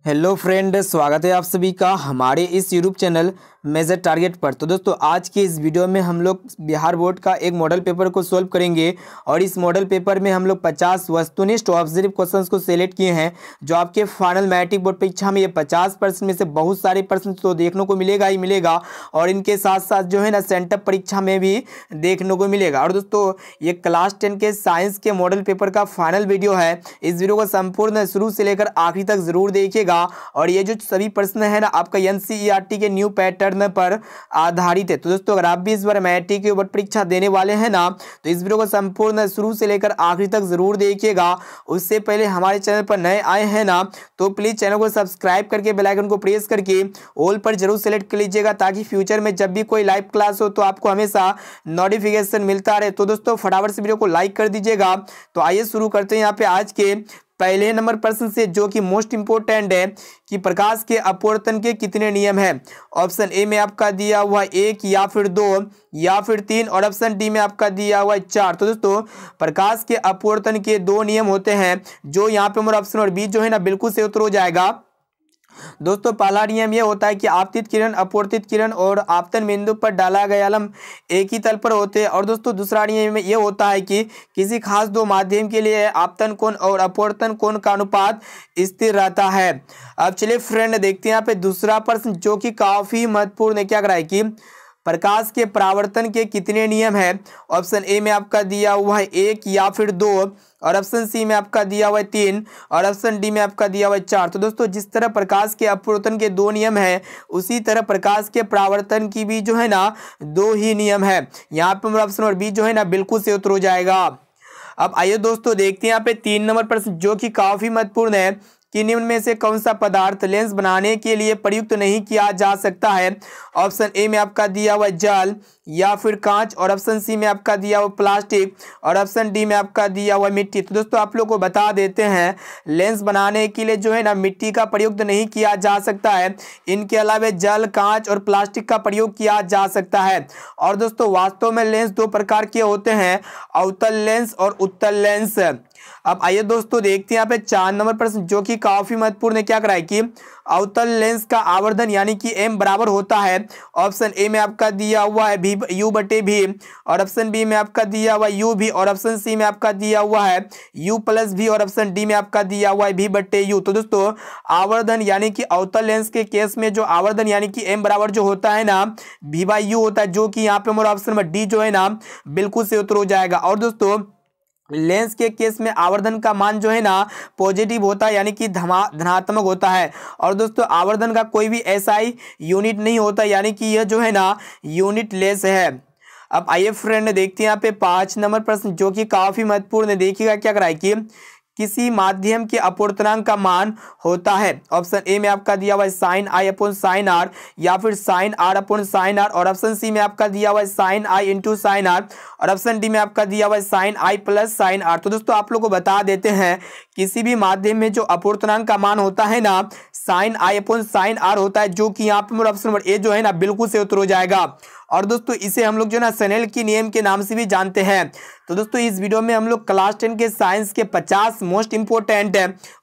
Hello friend, स्वागत है आप सभी का हमारे इस यूट्यूब चैनल मेजर टारगेट पर। तो दोस्तों, आज के इस वीडियो में हम लोग बिहार बोर्ड का एक मॉडल पेपर को सॉल्व करेंगे और इस मॉडल पेपर में हम लोग 50 वस्तुनिष्ठ ऑब्जेक्टिव क्वेश्चंस को सिलेक्ट किए हैं जो आपके फाइनल मैट्रिक बोर्ड परीक्षा में ये 50% में से बहुत सारे प्रश्न तो देखने को मिलेगा ही मिलेगा और इनके साथ साथ जो है ना सेंटर परीक्षा में भी देखने को मिलेगा। और दोस्तों, ये क्लास 10 के साइंस के मॉडल पेपर का फाइनल वीडियो है। इस वीडियो को संपूर्ण शुरू से लेकर आखिरी तक जरूर देखिएगा और ये जो सभी प्रश्न है ना आपका एनसीईआरटी के न्यू पैटर्न पर आधारित है। तो दोस्तों, अगर आप भी इस बार मैट्रिक की बोर्ड परीक्षा देने वाले हैं ना तो इस वीडियो को संपूर्ण शुरू से लेकर आखिरी तक जरूर देखिएगा। उससे पहले हमारे चैनल पर नए आए हैं ना तो प्लीज चैनल को सब्सक्राइब करके बेल आइकन को प्रेस करके ऑल पर जरूर सेलेक्ट कर लीजिएगा ताकि फ्यूचर में जब भी कोई लाइव क्लास हो तो आपको हमेशा नोटिफिकेशन मिलता रहे। तो दोस्तों, फटाफट से वीडियो को लाइक कर दीजिएगा। तो आइए शुरू करते हैं यहाँ पे आज के पहले नंबर प्रश्न से, जो कि मोस्ट इंपोर्टेंट है कि प्रकाश के अपवर्तन के कितने नियम हैं। ऑप्शन ए में आपका दिया हुआ 1 या फिर 2 या फिर 3 और ऑप्शन डी में आपका दिया हुआ 4। तो दोस्तों, प्रकाश के अपवर्तन के 2 नियम होते हैं जो यहाँ पे हमारा ऑप्शन और बी जो है ना बिल्कुल से उत्तर हो जाएगा। दोस्तों, पहला नियम यह होता है कि आपतित किरण, अपवर्तित किरण और आपतन बिंदु पर डाला गया लंब एक ही तल पर होते हैं। और दोस्तों, दूसरा नियम यह होता है कि किसी खास दो माध्यम के लिए आपतन कोण और अपवर्तन कोण का अनुपात स्थिर रहता है। अब चलिए फ्रेंड, देखते हैं यहाँ पे दूसरा प्रश्न जो कि काफी महत्वपूर्ण है। क्या कराए कि प्रकाश के परावर्तन के कितने नियम है। ऑप्शन ए में आपका दिया हुआ है 1 या फिर 2 और ऑप्शन सी में आपका दिया हुआ है 3 और ऑप्शन डी में आपका दिया हुआ है 4। तो दोस्तों, जिस तरह प्रकाश के अपवर्तन के 2 नियम हैं उसी तरह प्रकाश के परावर्तन की भी जो है ना 2 ही नियम है। यहाँ पे हमारा ऑप्शन और बी जो है ना बिल्कुल से उत्तर हो जाएगा। अब आइए दोस्तों, देखते हैं यहाँ पे 3 नंबर प्रश्न जो कि काफी महत्वपूर्ण है कि निम्न में से कौन सा पदार्थ लेंस बनाने के लिए प्रयुक्त नहीं किया जा सकता है। ऑप्शन ए में आपका दिया हुआ जल या फिर कांच और ऑप्शन सी में आपका दिया हुआ प्लास्टिक और ऑप्शन डी में आपका दिया हुआ मिट्टी। तो दोस्तों, आप लोग को बता देते हैं लेंस बनाने के लिए जो है ना मिट्टी का प्रयोग नहीं किया जा सकता है। इनके अलावा जल, कांच और प्लास्टिक का प्रयोग किया जा सकता है। और दोस्तों, वास्तव में लेंस 2 प्रकार के होते हैं, अवतल लेंस और उत्तल लेंस। अब आइए दोस्तों, देखते हैं यहाँ पे 4 नंबर प्रश्न जो कि काफी महत्वपूर्ण है। क्या कराए कि अवतल लेंस का आवर्धन यानी कि m बराबर होता है। ऑप्शन ए में आपका दिया हुआ है भी u/v और ऑप्शन बी में आपका दिया हुआ है uv और ऑप्शन सी में आपका दिया हुआ है u+v और ऑप्शन डी में आपका दिया हुआ है v/u। तो दोस्तों, आवर्धन यानी कि अवतल लेंस के केस में जो आवर्धन यानी कि m बराबर जो होता है ना v/u होता है, जो कि यहाँ पे हमारा ऑप्शन नंबर डी जो है ना बिल्कुल से उत्तर हो जाएगा। और दोस्तों, लेंस के केस में आवर्धन का मान जो है ना पॉजिटिव होता है यानी कि धनात्मक होता है। और दोस्तों, आवर्धन का कोई भी एसआई यूनिट नहीं होता यानी कि यह जो है ना यूनिट लेस है। अब आइए फ्रेंड, देखते हैं यहाँ पे 5 नंबर प्रश्न जो कि काफी महत्वपूर्ण है। देखिएगा क्या कराए कि किसी माध्यम के अपवर्तनांक का मान होता है। ऑप्शन ए में आपका दिया हुआ है sin i upon sin r या फिर sin r upon sin r और ऑप्शन सी में आपका दिया हुआ है sin i into sin r और ऑप्शन डी में आपका दिया हुआ है sin i plus sin r। तो दोस्तों, आप लोग को बता देते हैं किसी भी माध्यम में जो अपवर्तनांक का मान होता है ना sin i upon sin r होता है, जो कि यहाँ पे ऑप्शन नंबर ए जो है ना बिल्कुल से उत्तर हो जाएगा। और दोस्तों, इसे हम लोग जो ना स्नेल की नियम के नाम से भी जानते हैं। तो दोस्तों, इस वीडियो में हम लोग क्लास 10 के साइंस के 50 मोस्ट इंपोर्टेंट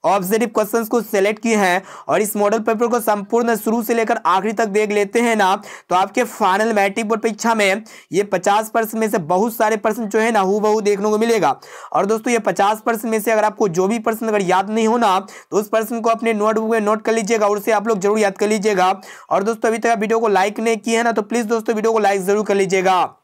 ऑब्जेक्टिव क्वेश्चंस को सिलेक्ट किए हैं और इस मॉडल पेपर को संपूर्ण शुरू से लेकर आखिरी तक देख लेते हैं ना तो आपके फाइनल मैट्रिक बोर्ड परीक्षा में ये 50% में से बहुत सारे प्रश्न जो है ना हूबहू देखने को मिलेगा। और दोस्तों, ये 50% में से अगर आपको जो भी प्रश्न अगर याद नहीं होना तो उस प्रश्न को अपने नोटबुक में नोट कर लीजिएगा और उसे आप लोग जरूर याद कर लीजिएगा। और दोस्तों, अभी तक आप वीडियो को लाइक नहीं किए है ना तो प्लीज दोस्तों वीडियो को लाइक जरूर कर लीजिएगा।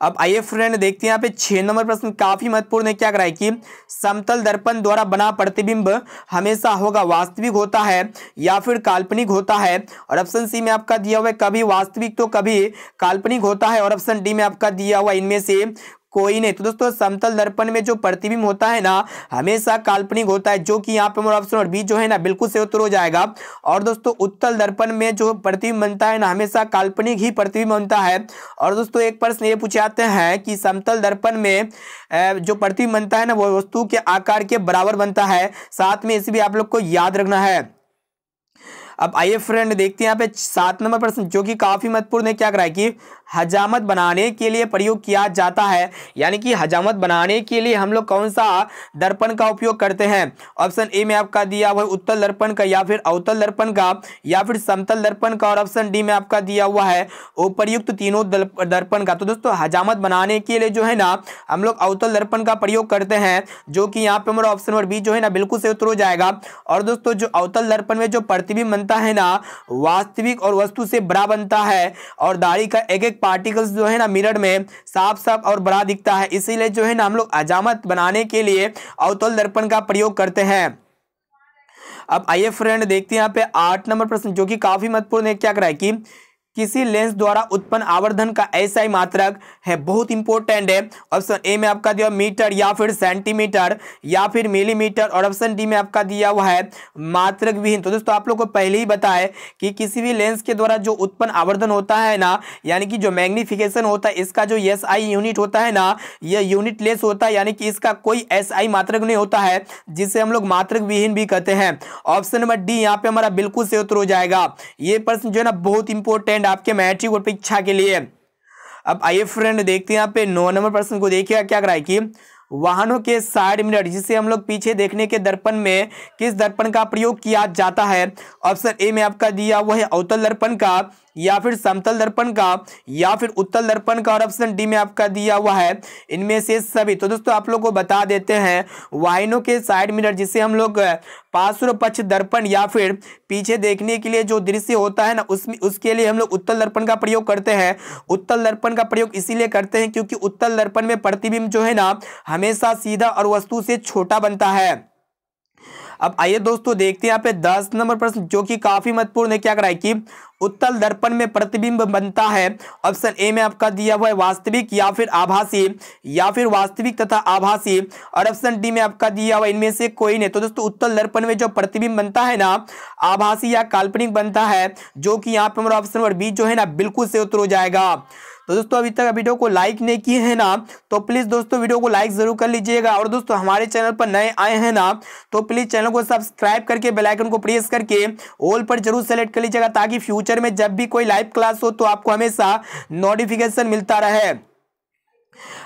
अब आइए फ्रेंड, देखते हैं यहाँ पे 6 नंबर प्रश्न काफी महत्वपूर्ण है। क्या कराए कि समतल दर्पण द्वारा बना प्रतिबिंब हमेशा होगा वास्तविक होता है या फिर काल्पनिक होता है। और ऑप्शन सी में आपका दिया हुआ है कभी वास्तविक तो कभी काल्पनिक होता है और ऑप्शन डी में आपका दिया हुआ इनमें से कोई नहीं। तो दोस्तों, समतल दर्पण में जो प्रतिबिंब होता है ना हमेशा काल्पनिक होता है, जो कि यहाँ पे हमारा ऑप्शन और बी जो है ना बिल्कुल से उत्तर हो जाएगा। और दोस्तों, उत्तल दर्पण में जो प्रतिबिंब बनता है ना हमेशा काल्पनिक ही प्रतिबिंब बनता है। और दोस्तों, एक प्रश्न ये पूछे जाते हैं कि समतल दर्पण में जो प्रतिबिंब बनता है ना वो वस्तु के आकार के बराबर बनता है। साथ में इसे भी आप लोग को याद रखना है। अब आइए फ्रेंड, देखते हैं यहाँ पे 7 नंबर प्रश्न जो कि काफी महत्वपूर्ण है। क्या कराए कि हजामत बनाने के लिए प्रयोग किया जाता है? यानी कि हजामत बनाने के लिए हम लोग कौन सा दर्पण का उपयोग करते हैं? ऑप्शन ए में आपका दिया हुआ है उत्तल दर्पण का, या फिर अवतल दर्पण का, या फिर समतल दर्पण का, और ऑप्शन डी में आपका दिया हुआ है उपर्युक्त तीनों दर्पण का। तो दोस्तों हजामत बनाने के लिए जो है ना हम लोग अवतल दर्पण का प्रयोग करते हैं, जो कि यहाँ पे हमारा ऑप्शन नंबर बी जो है ना बिल्कुल सही उत्तर हो जाएगा। और दोस्तों जो अवतल दर्पण में जो प्रतिबिंब बनता है ना वास्तविक और वस्तु से बड़ा बनता है, और दाढ़ी का एक एक पार्टिकल्स जो है ना मिरर में साफ साफ और बड़ा दिखता है, इसीलिए जो है ना हम लोग हजामत बनाने के लिए अवतल दर्पण का प्रयोग करते हैं। अब आइए फ्रेंड देखते हैं यहाँ पे 8 नंबर प्रश्न, जो कि काफी महत्वपूर्ण है। क्या करा है कि किसी लेंस द्वारा उत्पन्न आवर्धन का SI मात्रक है? बहुत इंपॉर्टेंट है। ऑप्शन ए में आपका दिया मीटर, या फिर सेंटीमीटर, या फिर मिलीमीटर, और ऑप्शन डी में आपका दिया हुआ है मात्रक विहीन। तो दोस्तों आप लोग को पहले ही बताया कि किसी भी लेंस के द्वारा जो उत्पन्न आवर्धन होता है ना, यानी कि जो मैग्निफिकेशन होता है, इसका जो SI यूनिट होता है ना, यह यूनिट लेस होता है, यानी कि इसका कोई SI मात्रक नहीं होता है, जिसे हम लोग मात्रक विहीन भी कहते हैं। ऑप्शन नंबर डी यहाँ पे हमारा बिल्कुल सही उत्तर हो जाएगा। ये प्रश्न जो है ना बहुत इंपॉर्टेंट आपके मैट्रिक बोर्ड परीक्षा के लिए। अब आइए फ्रेंड देखते हैं यहाँ पे 9 नंबर प्रश्न को। देखिएगा क्या करा है कि वाहनों के साइड मिरर, जिसे हम लोग पीछे देखने के दर्पण में किस दर्पण का प्रयोग किया जाता है? ऑप्शन ए में आपका दिया हुआ है अवतल दर्पण का, या फिर समतल दर्पण का, या फिर उत्तल दर्पण का, और ऑप्शन डी में आपका दिया हुआ है इनमें से सभी। तो दोस्तों आप लोग को बता देते हैं वाहनों के साइड मिरर, जिसे हम लोग पार्श्व पक्ष दर्पण या फिर पीछे देखने के लिए जो दृश्य होता है ना उसके लिए हम लोग उत्तल दर्पण का प्रयोग करते हैं। उत्तल दर्पण का प्रयोग इसीलिए करते हैं क्योंकि उत्तल दर्पण में प्रतिबिंब जो है ना हमेशा सीधा और वस्तु से छोटा बनता है। अब आइए दोस्तों देखते हैं यहाँ पे 10 नंबर प्रश्न, जो कि काफी महत्वपूर्ण है। क्या करा है कि उत्तल दर्पण में प्रतिबिंब बनता है? ऑप्शन ए में आपका दिया हुआ है वास्तविक, या फिर आभासी, या फिर वास्तविक तथा आभासी, और ऑप्शन डी में आपका दिया हुआ इनमें से कोई नहीं। तो दोस्तों उत्तल दर्पण में जो प्रतिबिंब बनता है ना आभासी या काल्पनिक बनता है, जो कि यहाँ पे हमारा ऑप्शन नंबर बी जो है ना बिल्कुल से उत्तर हो जाएगा। तो दोस्तों अभी तक वीडियो को लाइक नहीं किए हैं ना, तो प्लीज़ दोस्तों वीडियो को लाइक जरूर कर लीजिएगा। और दोस्तों हमारे चैनल पर नए आए हैं ना, तो प्लीज़ चैनल को सब्सक्राइब करके बेल आइकन को प्रेस करके ऑल पर जरूर सेलेक्ट कर लीजिएगा, ताकि फ्यूचर में जब भी कोई लाइव क्लास हो तो आपको हमेशा नोटिफिकेशन मिलता रहे।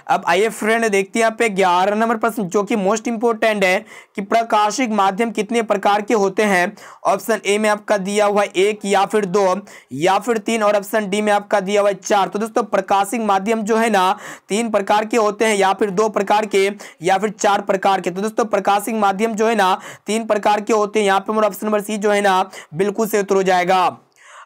अब आइए फ्रेंड देखते हैं यहाँ पे 11 नंबर प्रश्न, जो कि मोस्ट इंपोर्टेंट है कि प्रकाशिक माध्यम कितने प्रकार के होते हैं? ऑप्शन ए में आपका दिया हुआ है 1, या फिर 2, या फिर 3, और ऑप्शन डी में आपका दिया हुआ है 4। तो दोस्तों प्रकाशिक माध्यम जो है ना 3 प्रकार के होते हैं, या फिर 2 प्रकार के, या फिर 4 प्रकार के। तो दोस्तों प्रकाशिक माध्यम जो है ना 3 प्रकार के होते हैं। यहाँ पे मेरा ऑप्शन नंबर सी जो है ना बिल्कुल से उत्तर हो जाएगा।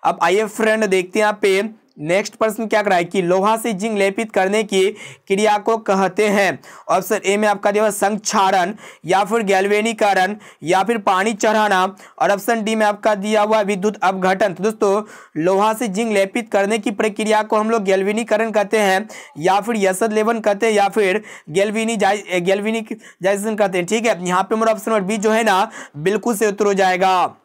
अब आइए फ्रेंड देखते हैं यहाँ पे नेक्स्ट प्रश्न क्या कराए कि लोहा से जिंक लेपित करने की क्रिया को कहते हैं? ऑप्शन ए में आपका दिया संक्षारण, या फिर गैल्वेनीकरण, या फिर पानी चढ़ाना, और ऑप्शन डी में आपका दिया हुआ विद्युत अपघटन। तो दोस्तों लोहा से जिंक लेपित करने की प्रक्रिया को हम लोग गैल्वेनीकरण कहते हैं, या फिर यसद लेवन कहते हैं, या फिर गैल्वेनिजाइजेशन कहते हैं। ठीक है, यहाँ पे मेरा ऑप्शन नंबर बी जो है ना बिल्कुल से उत्तर हो जाएगा।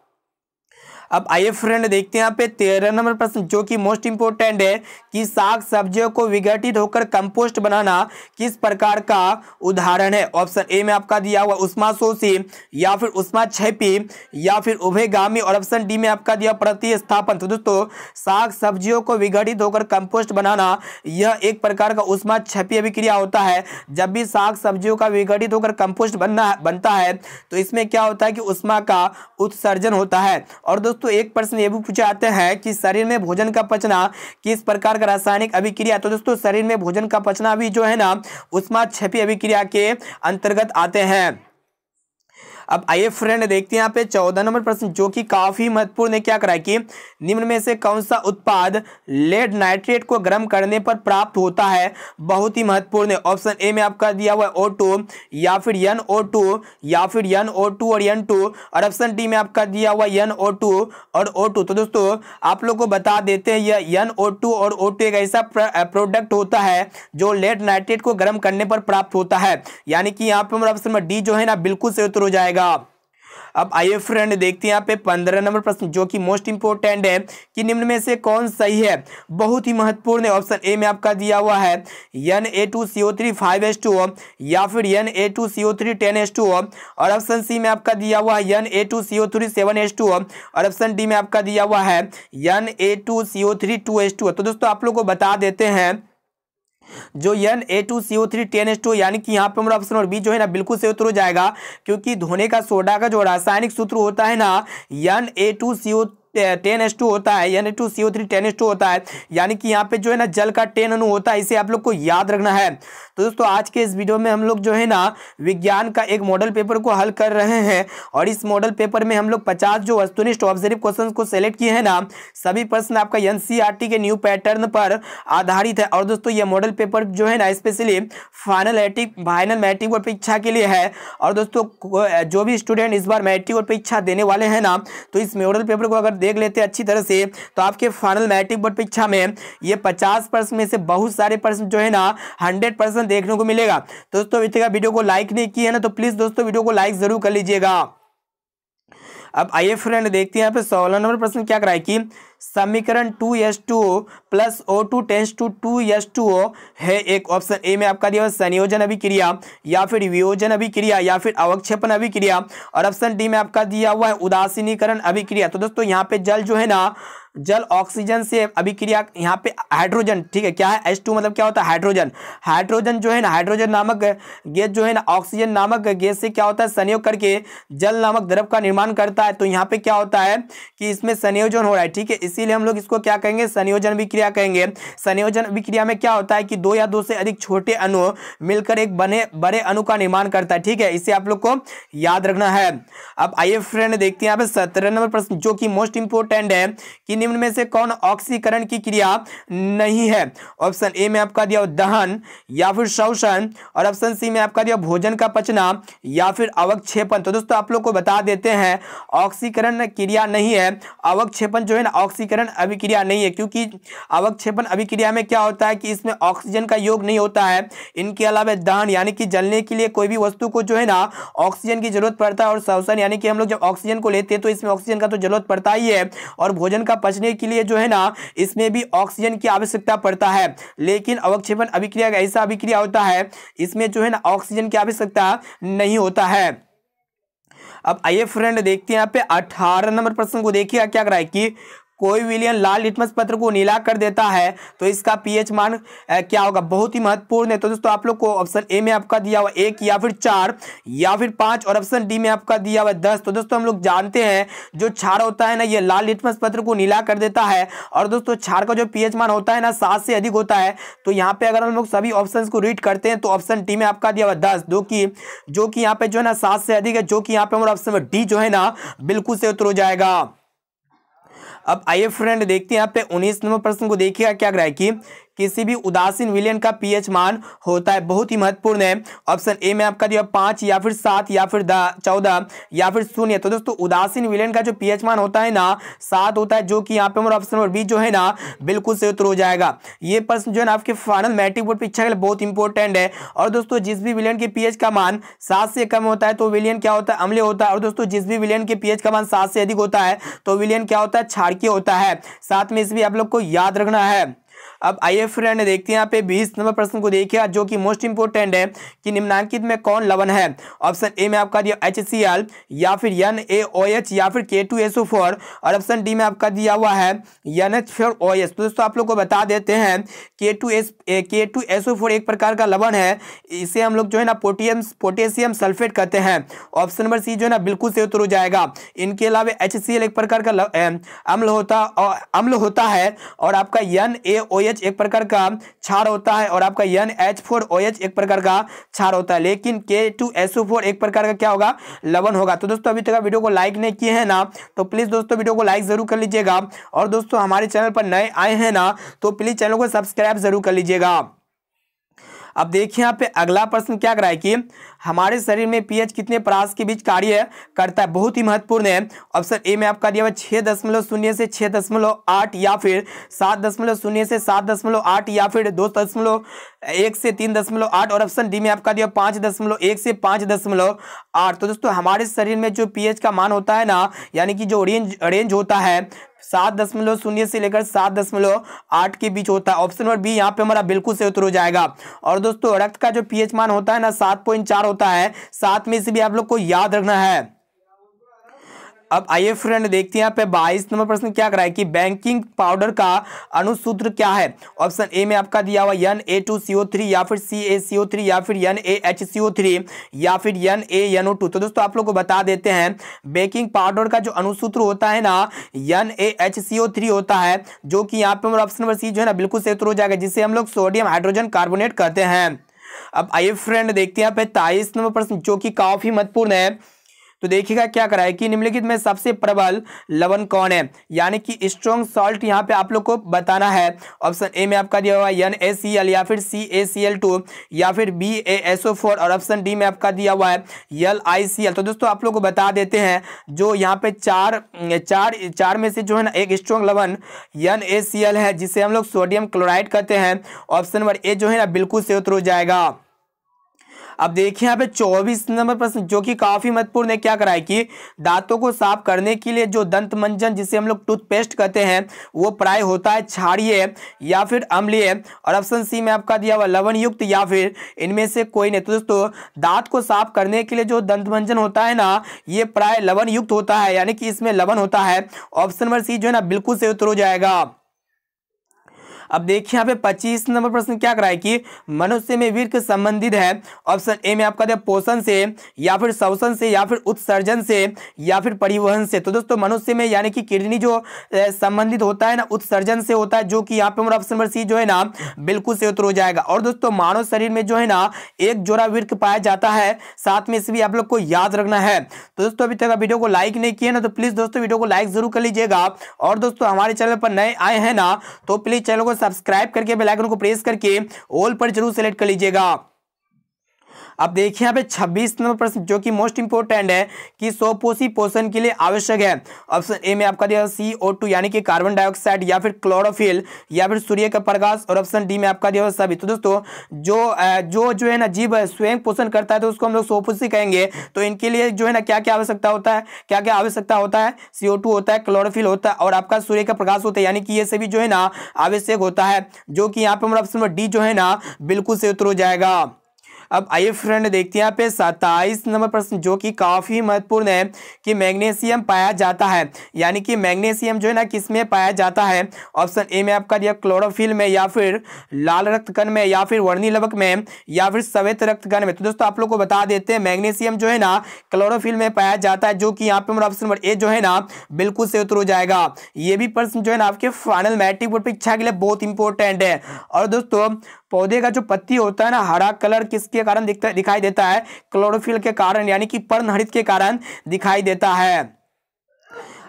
अब आइए फ्रेंड देखते हैं यहाँ पे 13 नंबर प्रश्न, जो कि मोस्ट इंपोर्टेंट है कि साग सब्जियों को विघटित होकर कंपोस्ट बनाना किस प्रकार का उदाहरण है? ऑप्शन ए में आपका दिया हुआ उष्माशोषी, या फिर उष्माक्षेपी, या फिर उभयगामी, और ऑप्शन डी में आपका दिया प्रतिस्थापन। तो दोस्तों साग सब्जियों को विघटित होकर कंपोस्ट बनाना यह एक प्रकार का उष्माक्षेपी अभिक्रिया होता है। जब भी साग सब्जियों का विघटित होकर कंपोस्ट बनता है तो इसमें क्या होता है कि उष्मा का उत्सर्जन होता है। और दोस्तों एक प्रश्न ये भी पूछा जाता है कि शरीर में भोजन का पचना किस प्रकार का रासायनिक अभिक्रिया? तो दोस्तों शरीर में भोजन का पचना भी जो है ना उष्माक्षेपी अभिक्रिया के अंतर्गत आते हैं। अब आइए फ्रेंड देखते हैं यहाँ पे 14 नंबर प्रश्न, जो कि काफी महत्वपूर्ण है। क्या करा है कि निम्न में से कौन सा उत्पाद लेड नाइट्रेट को गर्म करने पर प्राप्त होता है? बहुत ही महत्वपूर्ण है। ऑप्शन ए में आपका दिया हुआ O2, या फिर NO2, या फिर NO2 और N2, और ऑप्शन डी में आपका दिया हुआ NO2 और O2। तो दोस्तों आप लोग को बता देते हैं यह NO2 और O2 एक ऐसा प्रोडक्ट होता है जो लेड नाइट्रेट को गर्म करने पर प्राप्त होता है, यानी कि यहाँ पे मेरा ऑप्शन नंबर डी जो है ना बिल्कुल से उत्तर हो जाएगा। अब आइए फ्रेंड देखते हैं यहाँ पे 15 नंबर प्रश्न जो कि मोस्ट इंपोर्टेंट है कि निम्न में से कौन सही है। बहुत ही महत्वपूर्ण है। ऑप्शन ए में आपका दिया हुआ है Na2CO3 5H2O या फिर Na2CO3 10H2O और ऑप्शन सी में आपका दिया हुआ है Na2CO3 7H2O और ऑप्शन डी में आपका दिया हुआ है Na2CO3 2H2O। तो दोस्तों आप लोग को बता देते हैं जो Na2CO3 10H2 यानी कि यहाँ पे हमारा ऑप्शन और बी जो है ना बिल्कुल सही उत्तर हो जाएगा, क्योंकि धोने का सोडा का जो रासायनिक सूत्र होता है ना Na2CO 10H2 होता है, Na2CO3 10H2 होता है, यानी कि यहाँ पे जो है ना जल का 10 अणु होता है। इसे आप लोग को याद रखना है। तो दोस्तों आज के इस वीडियो में हम लोग जो है ना विज्ञान का एक मॉडल पेपर को हल कर रहे हैं और इस मॉडल पेपर में हम लोग 50 जो वस्तुनिष्ठ ऑब्जर्व क्वेश्चंस को सेलेक्ट किए हैं ना, सभी प्रश्न आपका NCERT के न्यू पैटर्न पर आधारित है। और दोस्तों ये मॉडल पेपर जो है ना स्पेशली फाइनल मैट्रिक और परीक्षा के लिए है। और दोस्तों जो भी स्टूडेंट इस बार मैट्रिक और परीक्षा देने वाले हैं ना, तो इस मॉडल पेपर को अगर देख लेते हैं अच्छी तरह से तो आपके फाइनल मैट्रिक बोर्ड परीक्षा में ये 50 प्रश्न में से बहुत सारे प्रश्न जो है ना 100% देखने को मिलेगा। तो दोस्तों अभी तक वीडियो को लाइक नहीं किया है ना, तो प्लीज दोस्तों वीडियो को लाइक जरूर कर लीजिएगा। अब आइए फ्रेंड देखते हैं यहाँ पे 16 नंबर प्रश्न क्या कराए कि समीकरण 2H2O plus O2 tense to 2H2O है। एक ऑप्शन ए में आपका दिया हुआ संयोजन अभिक्रिया या फिर वियोजन अभिक्रिया या फिर अवक्षेपण अभिक्रिया और ऑप्शन डी में आपका दिया हुआ है उदासीनीकरण अभिक्रिया। तो दोस्तों यहाँ पे जल जो है ना जल ऑक्सीजन से अभिक्रिया, यहाँ पे हाइड्रोजन, ठीक है, क्या है H2 मतलब क्या होता है हाइड्रोजन। हाइड्रोजन जो है ना हाइड्रोजन नामक गैस जो है ना ऑक्सीजन नामक गैस से क्या होता है संयोग करके जल नामक द्रव का निर्माण करता है। तो यहाँ पे क्या होता है कि इसमें संयोजन हो रहा है, ठीक है, इसीलिए हम लोग इसको क्या कहेंगे संयोजन अभिक्रिया कहेंगे। संयोजन अभिक्रिया में क्या होता है कि दो या दो से अधिक छोटे अणु मिलकर एक बड़े अणु का निर्माण करता है, ठीक है, इसे आप लोग को याद रखना है। अब आइए फ्रेंड देखते हैं यहाँ पे 17 नंबर प्रश्न जो कि मोस्ट इंपोर्टेंट है कि निम्न में से कौन ऑक्सीकरण की क्रिया नहीं है। ऑप्शन ए में आपका दिया दहन या फिर शोषण और ऑप्शन सी में आपका दिया भोजन का पचना या फिर अवक्षेपण। तो दोस्तों आप लोग को बता देते हैं ऑक्सीकरण क्रिया नहीं है, अवक्षेपण जो है ना ऑक्सीकरण अभिक्रिया नहीं है, क्योंकि अवक्षेपण अभिक्रिया में क्या होता है कि इसमें ऑक्सीजन का योग नहीं होता है। इनके अलावा दहन यानी कि जलने के लिए कोई भी वस्तु को जो है ना ऑक्सीजन की जरूरत पड़ता है और शोषण यानी कि हम लोग जब ऑक्सीजन को लेते हैं तो इसमें ऑक्सीजन का तो जरूरत पड़ता ही है और भोजन का पचने के लिए जो है ना इसमें भी ऑक्सीजन की आवश्यकता पड़ता है। लेकिन अवक्षेपण अभिक्रिया ऐसा अभिक्रिया होता है इसमें जो है ना ऑक्सीजन की आवश्यकता नहीं होता है। अब आइए फ्रेंड देखते हैं यहाँ पे 18 नंबर प्रश्न को देखिए क्या कर रहा है कि कोई विलयन लाल लिटमस पत्र को नीला कर देता है तो इसका पीएच मान क्या होगा। बहुत ही महत्वपूर्ण है। तो दोस्तों आप लोग को ऑप्शन ए में आपका दिया हुआ 1 या फिर 4 या फिर 5 और ऑप्शन डी में आपका दिया हुआ 10। तो दोस्तों हम लोग जानते हैं जो क्षार होता है ना ये लाल लिटमस पत्र को नीला कर देता है और दोस्तों क्षार का जो पीएच मान होता है ना 7 से अधिक होता है। तो यहाँ पे अगर हम लोग सभी ऑप्शन को रीड करते हैं तो ऑप्शन डी में आपका दिया हुआ 10 जो कि यहाँ पे जो है ना 7 से अधिक है, जो कि यहाँ पे हमारा ऑप्शन डी जो है ना बिल्कुल से उत्तर हो जाएगा। अब आइए फ्रेंड देखते हैं यहाँ पे 19 नंबर प्रश्न को देखिएगा क्या कराए कि किसी भी उदासीन विलयन का पीएच मान होता है। बहुत ही महत्वपूर्ण है। ऑप्शन ए में आपका दिया 5 या फिर 7 या फिर 14 या फिर 0। तो दोस्तों उदासीन विलयन का जो पीएच मान होता है ना 7 होता है, जो कि यहाँ पे हमारा ऑप्शन नंबर बी जो है ना बिल्कुल से उत्तर हो जाएगा। ये प्रश्न जो है ना आपके फाइनल मैट्रिक बोर्ड परीक्षा के लिए बहुत इंपॉर्टेंट है। और दोस्तों जिस भी विलयन के पीएच का मान 7 से कम होता है तो विलयन क्या होता है अम्लीय होता है और दोस्तों जिस भी विलयन के पीएच का मान 7 से अधिक होता है तो विलयन क्या होता है क्षारकीय होता है। साथ में इस भी आप लोग को याद रखना है। अब आइए फ्रेंड देखते हैं यहाँ पे 20 नंबर प्रश्न को देखिए जो कि मोस्ट इंपोर्टेंट है कि निम्नलिखित में कौन लवण है। ऑप्शन ए में आपका दिया HCl या फिर NaOH या फिर K2SO4 और ऑप्शन डी में आपका दिया हुआ है NH4OH। तो दोस्तों आप लोग को बता देते हैं K2SO4 एक प्रकार का लवण है। इसे हम लोग जो है ना पोटेशियम सल्फेट कहते हैं। ऑप्शन नंबर सी जो है ना बिल्कुल से उत्तर हो जाएगा। इनके अलावा HCl एक प्रकार का अम्ल होता है और आपका NaOH एक प्रकार का क्षार होता है और आपका NH4OH एक प्रकार का क्षार होता है। लेकिन K2SO4 एक प्रकार का क्या होगा लवण होगा। तो दोस्तों अभी तक वीडियो को लाइक नहीं किए हैं ना तो प्लीज दोस्तों वीडियो को लाइक जरूर कर लीजिएगा और दोस्तों हमारे चैनल पर नए आए हैं ना तो प्लीज चैनल को सब्सक्राइब जरूर कर लीजिएगा। अब देखिए यहाँ पे अगला प्रश्न क्या कराए कि हमारे शरीर में पीएच कितने परास के बीच कार्य करता है, बहुत ही महत्वपूर्ण है। ऑप्शन ए में आपका दिया हुआ 6.0 से 6.8 या फिर 7.0 से 7.8 या फिर 2.1 से 3.8 और ऑप्शन डी में आपका दिया 5.1 से 5.8। तो दोस्तों हमारे शरीर में जो पीएच का मान होता है ना, यानी कि जो रेंज होता है 7.0 से लेकर 7.8 के बीच होता है। ऑप्शन नंबर बी यहाँ पे हमारा बिल्कुल सही उत्तर हो जाएगा। और दोस्तों रक्त का जो पीएच मान होता है ना 7.4 होता है, 7 में से भी आप लोग को याद रखना है। अब आइए फ्रेंड देखते हैं यहाँ पे 22 नंबर प्रश्न क्या कराए कि बेकिंग पाउडर का अणुसूत्र क्या है। ऑप्शन ए में आपका दिया हुआ Na2CO3 या फिर CaCO3 या फिर NaHCO3 या फिर NaNO2। तो दोस्तों आप लोग को बता देते हैं बेकिंग पाउडर का जो अणुसूत्र होता है ना NaHCO3 होता है, जो कि यहाँ पे ऑप्शन नंबर सी जो है ना बिल्कुल सही उत्तर हो जाएगा, जिसे हम लोग सोडियम हाइड्रोजन कार्बोनेट कहते हैं। अब आइए फ्रेंड देखते हैं यहाँ पे 23 नंबर प्रश्न जो कि काफी महत्वपूर्ण है। तो देखिएगा क्या कराए कि निम्नलिखित में सबसे प्रबल लवण कौन है, यानी कि स्ट्रॉन्ग सॉल्ट यहाँ पे आप लोग को बताना है। ऑप्शन ए में आपका दिया हुआ NaCl या फिर CaCl2 या फिर BaSO4 और ऑप्शन डी में आपका दिया हुआ है LiCl। तो दोस्तों आप लोग को बता देते हैं जो यहाँ पे चार में से जो है ना एक स्ट्रॉन्ग लवण NaCl है, जिसे हम लोग सोडियम क्लोराइड कहते हैं। ऑप्शन नंबर ए जो है ना बिल्कुल सही उत्तर हो जाएगा। अब देखिए यहाँ पे 24 नंबर प्रश्न जो कि काफी महत्वपूर्ण है, क्या कराए कि दांतों को साफ करने के लिए जो दंत मंजन जिसे हम लोग टूथपेस्ट कहते हैं वो प्राय होता है क्षारीय या फिर अम्लीय और ऑप्शन सी में आपका दिया हुआ लवण युक्त या फिर इनमें से कोई नहीं। तो दोस्तों दांत को साफ करने के लिए जो दंत मंजन होता है ना ये प्राय लवण युक्त होता है, यानी कि इसमें लवण होता है। ऑप्शन नंबर सी जो है ना बिल्कुल सही उत्तर हो जाएगा। अब देखिए यहाँ पे 25 नंबर प्रश्न क्या कराए कि मनुष्य में वीर्य संबंधित है। ऑप्शन ए में आपका दिया पोषण से या फिर श्वसन से या फिर उत्सर्जन से या फिर परिवहन से। तो दोस्तों मनुष्य में यानी कि किडनी जो संबंधित होता है ना उत्सर्जन से होता है, जो कि यहाँ पे हमारा ऑप्शन नंबर सी जो है ना बिल्कुल सही उत्तर हो जाएगा। और दोस्तों मानव शरीर में जो है ना एक जोड़ा वीर्य पाया जाता है, साथ में से भी आप लोग को याद रखना है। तो दोस्तों अभी तक वीडियो को लाइक नहीं किया ना तो प्लीज दोस्तों वीडियो को लाइक जरूर कर लीजिएगा। और दोस्तों हमारे चैनल पर नए आए हैं ना तो प्लीज चैनल को सब्सक्राइब करके बेल आइकन को प्रेस करके ऑल पर जरूर सेलेक्ट कर लीजिएगा। अब देखिए यहाँ पे 26 नंबर प्रश्न जो कि मोस्ट इंपोर्टेंट है कि स्वपोषी पोषण के लिए आवश्यक है। ऑप्शन ए में आपका दिया CO2 यानी कि कार्बन डाइऑक्साइड या फिर क्लोरोफिल या फिर सूर्य का प्रकाश और ऑप्शन डी में आपका दिया सभी। तो दोस्तों जो है ना जीव स्वयं पोषण करता है तो उसको हम लोग स्वपोषी कहेंगे। तो इनके लिए जो है ना क्या क्या आवश्यकता होता है, क्या क्या आवश्यकता होता है, CO2 होता है, क्लोरोफिल होता है और आपका सूर्य का प्रकाश होता है, यानी कि ये सभी जो है ना आवश्यक होता है, जो कि यहाँ पे हमारा ऑप्शन नंबर डी जो है ना बिल्कुल सही उत्तर हो जाएगा। अब आइए फ्रेंड देखते हैं यहाँ पे 27 नंबर प्रश्न जो कि काफी महत्वपूर्ण है कि मैग्नीशियम पाया जाता है, यानी कि मैग्नीशियम जो है ना किस में पाया जाता है। ऑप्शन ए में आपका दिया क्लोरोफिल में या फिर लाल रक्त कण में या फिर वर्णी लवक में या फिर श्वेत रक्त कण में। तो दोस्तों आप लोग को बता देते हैं मैग्नीशियम जो है ना क्लोरोफिल में पाया जाता है, जो कि यहाँ पे हमारा ऑप्शन नंबर ए जो है ना बिल्कुल सही उत्तर हो जाएगा। ये भी प्रश्न जो है ना आपके फाइनल मैट्रिक बोर्ड परीक्षा के लिए बहुत इंपॉर्टेंट है। और दोस्तों पौधे का जो पत्ती होता है ना हरा कलर किसके कारण दिखाई देता है, क्लोरोफिल के कारण, यानी कि पर्णहरित के कारण दिखाई देता है।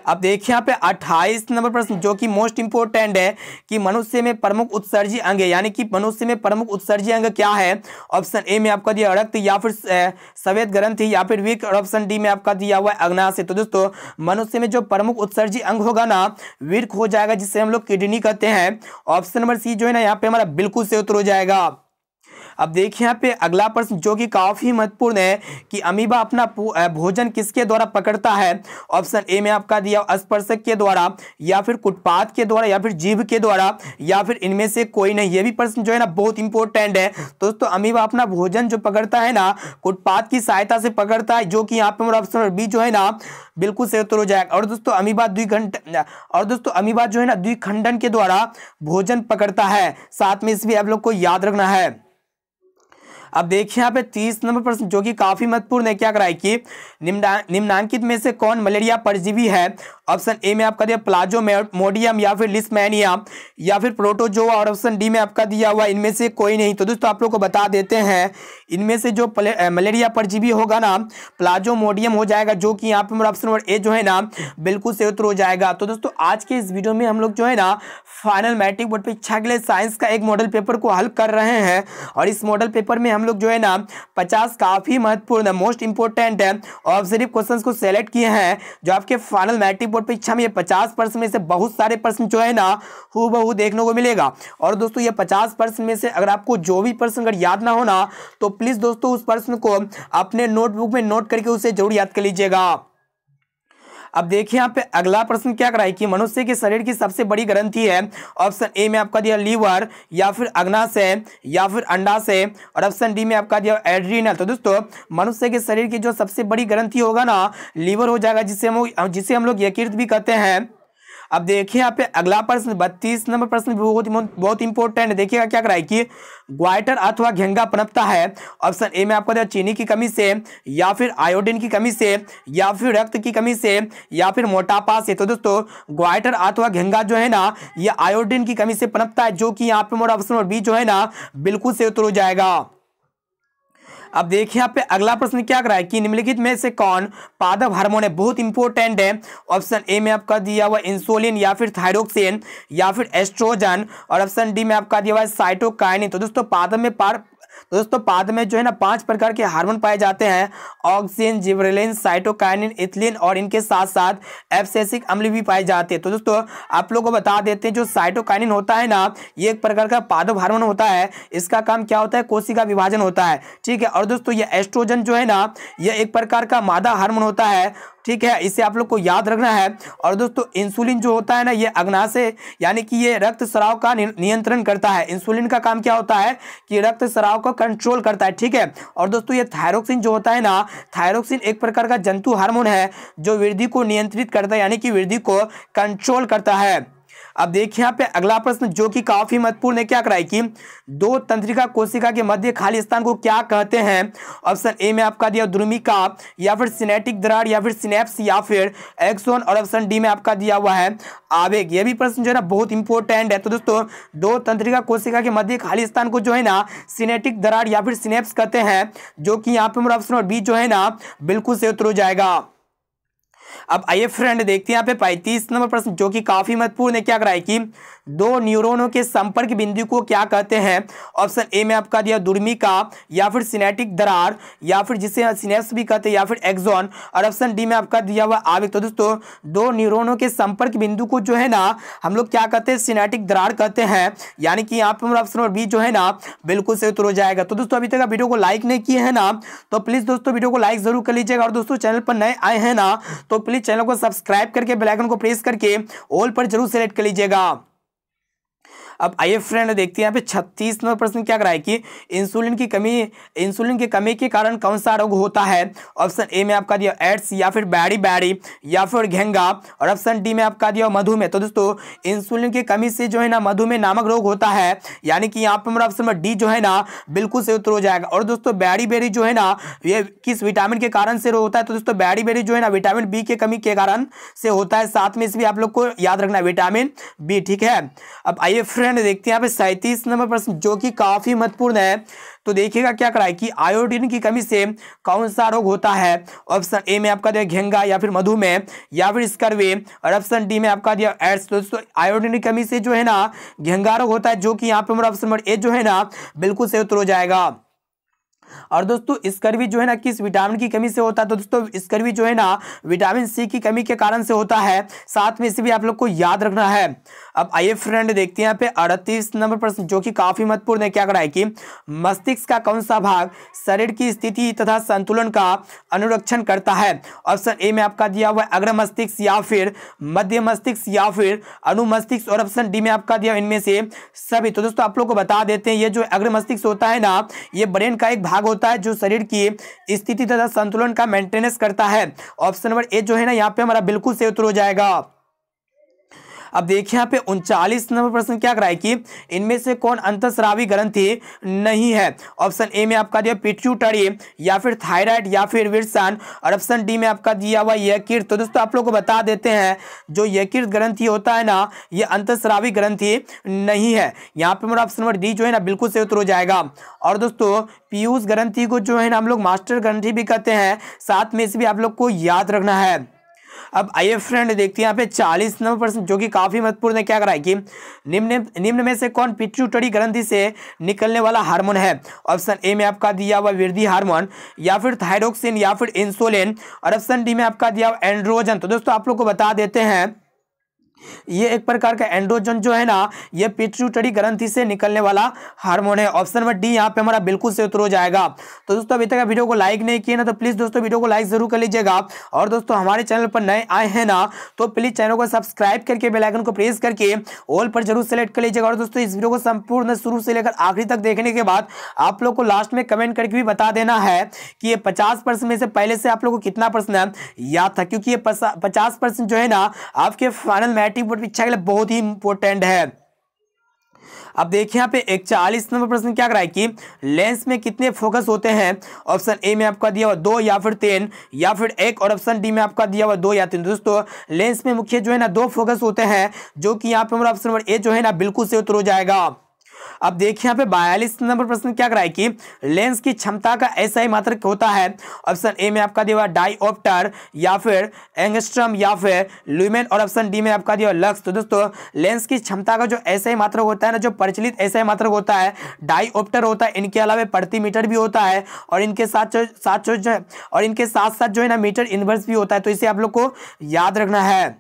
अब देखिए यहाँ पे 28 नंबर प्रश्न जो कि मोस्ट इंपोर्टेंट है कि मनुष्य में प्रमुख उत्सर्जी अंग है, यानी कि मनुष्य में प्रमुख उत्सर्जी अंग क्या है। ऑप्शन ए में आपका दिया रक्त या फिर श्वेत ग्रंथि या फिर वीर्य और ऑप्शन डी में आपका दिया हुआ है अग्नाशय। तो दोस्तों मनुष्य में जो प्रमुख उत्सर्जी अंग होगा ना वीर्य हो जाएगा, जिसे हम लोग किडनी कहते हैं। ऑप्शन नंबर सी जो है ना यहाँ पे हमारा बिल्कुल सही उत्तर हो जाएगा। अब देखिए यहाँ पे अगला प्रश्न जो कि काफी महत्वपूर्ण है कि अमीबा अपना भोजन किसके द्वारा पकड़ता है। ऑप्शन ए में आपका दिया स्पर्शक के द्वारा या फिर कुटपात के द्वारा या फिर जीभ के द्वारा या फिर इनमें से कोई नहीं। ये भी प्रश्न जो है ना बहुत इंपॉर्टेंट है। दोस्तों अमीबा अपना भोजन जो पकड़ता है ना कुटपात की सहायता से पकड़ता है, जो कि यहाँ पे ऑप्शन बी जो है ना बिल्कुल सही उत्तर हो जाएगा। और दोस्तों अमीबा जो है ना द्विखंडन के द्वारा भोजन पकड़ता है, साथ में इसलिए आप लोग को याद रखना है। अब देखिए यहाँ पे 30 नंबर प्रश्न जो कि काफी महत्वपूर्ण है, क्या कराए कि निम्नांकित में से कौन मलेरिया परजीवी है। ऑप्शन ए में आपका दिया प्लाज्मोडियम या फिर लिस्मेनिया या फिर प्रोटोजोआ, और ऑप्शन डी में आपका दिया हुआ इनमें से कोई नहीं। तो दोस्तों आप लोग को बता देते हैं इनमें से जो मलेरिया परजीवी होगा ना प्लाज्मोडियम हो जाएगा, जो कि यहाँ पे मेरा ऑप्शन नंबर ए जो है ना बिल्कुल सही उत्तर हो जाएगा। तो दोस्तों आज के इस वीडियो में हम लोग जो है ना फाइनल मैट्रिक बोर्ड परीक्षा के लिए साइंस का एक मॉडल पेपर को हल कर रहे हैं, और इस मॉडल पेपर में हम लोग जो है ना 50 काफी महत्वपूर्ण मोस्ट इंपोर्टेंट ऑब्जर्व क्वेश्चंस को सेलेक्ट किए हैं, जो आपके फाइनल मैट्रिक बोर्ड परीक्षा में ये 50% में से बहुत सारे प्रश्न जो है ना हूबहू देखने को मिलेगा। और दोस्तों ये 50% में से अगर आपको जो भी प्रश्न अगर याद ना होना तो प्लीज दोस्तों उस प्रश्न को अपने नोटबुक में नोट करके उसे जरूर याद कर लीजिएगा। अब देखिए यहाँ पे अगला प्रश्न क्या कराई कि मनुष्य के शरीर की सबसे बड़ी ग्रंथि है। ऑप्शन ए में आपका दिया लीवर, या फिर अग्नाशय, या फिर अंडाशय, और ऑप्शन डी में आपका दिया एड्रीनल। तो दोस्तों मनुष्य के शरीर की जो सबसे बड़ी ग्रंथि होगा ना लीवर हो जाएगा, जिसे हम लोग यकृत भी कहते हैं। अब देखिए यहाँ पे अगला प्रश्न 32 नंबर प्रश्न बहुत इंपॉर्टेंट। देखिएगा क्या कराई कि ग्वाइटर अथवा घेंगा पनपता है। ऑप्शन ए में आपको दिया चीनी की कमी से, या फिर आयोडीन की कमी से, या फिर रक्त की कमी से, या फिर मोटापा से। तो दोस्तों ग्वाइटर अथवा घेंगा जो है ना ये आयोडीन की कमी से पनपता है, जो कि यहाँ पे मोटा ऑप्शन नंबर बी जो है ना बिल्कुल से उत्तर हो जाएगा। अब देखिए यहाँ पे अगला प्रश्न क्या कराए कि निम्नलिखित में से कौन पादप हार्मोन है, बहुत इंपॉर्टेंट है। ऑप्शन ए में आपका दिया हुआ इंसुलिन, या फिर थायरोक्सिन, या फिर एस्ट्रोजन, और ऑप्शन डी में आपका दिया हुआ साइटोकाइनिन। तो दोस्तों पाद में जो है ना 5 प्रकार के हार्मोन पाए जाते हैं, ऑक्सिन, जिबरेलिन, साइटोकाइनिन, इथिलीन, और इनके साथ साथ एब्सिसिक अम्ल भी पाए जाते हैं। तो दोस्तों आप लोगों को बता देते हैं जो साइटोकाइनिन होता है ना ये एक प्रकार का पादप हार्मोन होता है, इसका काम क्या होता है कोशिका विभाजन होता है, ठीक है। और दोस्तों ये एस्ट्रोजन जो है ना यह एक प्रकार का मादा हार्मोन होता है, ठीक है, इसे आप लोग को याद रखना है। और दोस्तों इंसुलिन जो होता है ना ये अग्नाशय यानी कि ये रक्त स्राव का नियंत्रण करता है। इंसुलिन का काम क्या होता है कि रक्त स्राव को कंट्रोल करता है, ठीक है। और दोस्तों ये थायरोक्सिन जो होता है ना थायरोक्सिन एक प्रकार का जंतु हार्मोन है जो वृद्धि को नियंत्रित करता है, यानी कि वृद्धि को कंट्रोल करता है। अब देखिए यहाँ पे अगला प्रश्न जो कि काफी महत्वपूर्ण है, क्या कराए कि दो तंत्रिका कोशिका के मध्य खाली स्थान को क्या कहते हैं। ऑप्शन ए में आपका दिया द्रुमिका, या फिर सिनेटिक दरार, या फिर सिनेप्स, या फिर एक्सोन, और ऑप्शन डी में आपका दिया हुआ है आवेग। ये भी प्रश्न जो है ना बहुत इंपॉर्टेंट है। तो दोस्तों दो तंत्रिका कोशिका के मध्य खाली स्थान को जो है ना सिनेटिक दरार या फिर सिनेप्स कहते हैं, जो कि यहाँ पे मेरा ऑप्शन और बी जो है ना बिल्कुल से उत्तर हो जाएगा। अब आइए फ्रेंड देखते हैं यहाँ पे 35 नंबर प्रश्न जो कि काफी महत्वपूर्ण है, क्या कराए कि दो न्यूरॉनों के संपर्क बिंदु को क्या कहते हैं। ऑप्शन ए में आपका दिया दुर्मिका, या फिर सिनेटिक दरार, या फिर जिसे सिनेप्स भी कहते हैं, या फिर एक्सोन, और ऑप्शन डी में आपका दिया हुआ आवेग। तो दोस्तों दो न्यूरॉनों के संपर्क बिंदु को जो है ना हम लोग क्या कहते हैं सिनेटिक दरार कहते हैं, यानी कि यहाँ पे ऑप्शन नंबर बी जो है ना बिल्कुल से उत्तर हो जाएगा। तो दोस्तों अभी तक वीडियो को लाइक नहीं किए हैं ना तो प्लीज दोस्तों वीडियो को लाइक जरूर कर लीजिएगा, और दोस्तों चैनल पर नए आए हैं ना तो प्लीज चैनल को सब्सक्राइब करके बेल आइकन को प्रेस करके ऑल पर जरूर सेलेक्ट कर लीजिएगा। अब आइए फ्रेंड देखते हैं यहाँ पे 36 नंबर प्रश्न क्या कराए कि इंसुलिन की कमी के कारण कौन सा रोग होता है। ऑप्शन ए में आपका दिया एड्स, या फिर बैडी, या फिर घेंगा, और ऑप्शन डी में आपका दिया मधुमेह। तो दोस्तों इंसुलिन की कमी से जो है ना मधुमेह नामक रोग होता है, यानी कि यहाँ पे मेरा ऑप्शन नंबर डी जो है ना बिल्कुल से उत्तर हो जाएगा। और दोस्तों बैडी जो है ना ये किस विटामिन के कारण से रोग होता है। तो दोस्तों बैडी जो है ना विटामिन बी के कमी के कारण से होता है, साथ में इसलिए आप लोग को याद रखना है विटामिन बी, ठीक है। अब आइए फ्रेंड देखते हैं यहाँ पे 37 नंबर प्रश्न जो कि काफी महत्वपूर्ण है। तो देखिएगा क्या कराए कि आयोडीन की कमी से कौन सा रोग होता है। ऑप्शन ए में आपका दिया घेंगा, या फिर मधुमेह, या फिर स्कर्वी, और ऑप्शन डी में आपका दिया एड्स। तो दोस्तों आयोडीन की कमी से जो है ना घेंगा रोग होता है, जो कि यहाँ पे मेरा ऑप्शन नंबर ए जो है ना बिल्कुल से उत्तर हो जाएगा। और दोस्तों स्कर्वी जो है ना किस विटामिन की कमी से होता है। तो दोस्तों स्कर्वी जो है ना विटामिन सी की कमी के कारण से होता है, साथ में इसे भी आप लोग को याद रखना है। अब आइए फ्रेंड देखते हैं यहाँ पे 38 नंबर प्रश्न जो कि काफी महत्वपूर्ण है, क्या कराए कि मस्तिष्क का कौन सा भाग शरीर की स्थिति तथा संतुलन का अनुरक्षण करता है। ऑप्शन ए में आपका दिया हुआ अग्र मस्तिष्क, या फिर मध्य मस्तिष्क, या फिर अनुमस्तिष्क, और ऑप्शन डी में आपका दिया इनमें से सभी। तो दोस्तों आप लोग को बता देते हैं ये जो अग्र मस्तिष्क होता है ना ये ब्रेन का एक भाग होता है जो शरीर की स्थिति तथा संतुलन का मेंटेनेंस करता है। ऑप्शन नंबर ए जो है ना यहाँ पे हमारा बिल्कुल से उत्तर हो जाएगा। अब देखिए यहाँ पे 39 नंबर प्रश्न क्या कराए कि इनमें से कौन अंतःस्रावी ग्रंथि नहीं है। ऑप्शन ए में आपका दिया पिट्यूटरी, या फिर थायराइड, या फिर विल्सन, और ऑप्शन डी में आपका दिया हुआ यकृत। तो दोस्तों आप लोग को बता देते हैं जो यकृत ग्रंथि होता है ना, ये अंतःस्रावी ग्रंथि नहीं है। यहाँ पे मेरा ऑप्शन नंबर डी जो है ना बिल्कुल सही उत्तर हो जाएगा। और दोस्तों पीयूष ग्रंथि को जो है ना हम लोग मास्टर ग्रंथि भी कहते हैं, साथ में इसे भी आप लोग को याद रखना है। अब आइए फ्रेंड देखते हैं यहाँ पे 40 नंबर प्रश्न जो कि काफी महत्वपूर्ण है। क्या कराए कि निम्न में से कौन पिट्यूटरी ग्रंथि से निकलने वाला हार्मोन है। ऑप्शन ए में आपका दिया हुआ वृद्धि हार्मोन, या फिर थायरोक्सिन, या फिर इंसुलिन, और ऑप्शन डी में आपका दिया हुआ एंड्रोजन। तो दोस्तों आप लोग को बता देते हैं ये एक प्रकार का एंड्रोजन जो है ना, ये पिट्यूटरी ग्रंथि से निकलने वाला हार्मोन है। ऑप्शन नंबर डी यहाँ पे हमारा बिल्कुल से उत्तर हो जाएगा। तो दोस्तों अभी तक वीडियो को लाइक नहीं किए ना, तो प्लीज दोस्तों वीडियो को लाइक जरूर कर लीजिएगा। और दोस्तों हमारे चैनल पर नए आए हैं ना, तो प्लीज चैनल को सब्सक्राइब करके बेल आइकन को प्रेस करके ऑल पर जरूर सेलेक्ट कर लीजिएगा। और दोस्तों इस वीडियो को संपूर्ण शुरू से लेकर आखिरी तक देखने के बाद आप लोग को लास्ट में कमेंट करके भी बता देना है कि ये 50% में से पहले से आप लोग को कितना प्रश्न याद था, क्योंकि ये 50% जो है ना आपके फाइनल मैट्रिक बोर्ड परीक्षा के लिए बहुत ही इंपॉर्टेंट है। अब देखिए यहाँ पे 41 नंबर प्रश्न क्या कराए कि लेंस में कितने फोकस होते हैं। ऑप्शन ए में आपका दिया हुआ 2, या फिर 3, या फिर 1, और ऑप्शन डी में आपका दिया हुआ 2 या 3। दोस्तों लेंस में मुख्य जो है ना 2 फोकस होते हैं, जो कि यहाँ पे हमारा ऑप्शन नंबर ए जो है ना बिल्कुल से उत्तर हो जाएगा। अब देखिए यहाँ पे 42 नंबर प्रश्न क्या कराए कि लेंस की क्षमता का ऐसा ही मात्रक होता है। ऑप्शन ए में आपका दिया डाइऑप्टर, या फिर एंगस्ट्रम, या फिर ल्यूमेन, और ऑप्शन डी में आपका दिया लक्स। तो दोस्तों लेंस की क्षमता का जो ऐसा ही मात्रक होता है ना, जो प्रचलित ऐसा ही मात्रक होता है डाइऑप्टर होता है। इनके अलावा प्रति मीटर भी होता है, और इनके साथ साथ जो है ना मीटर इनवर्स भी होता है। तो इसे आप लोग को याद रखना है।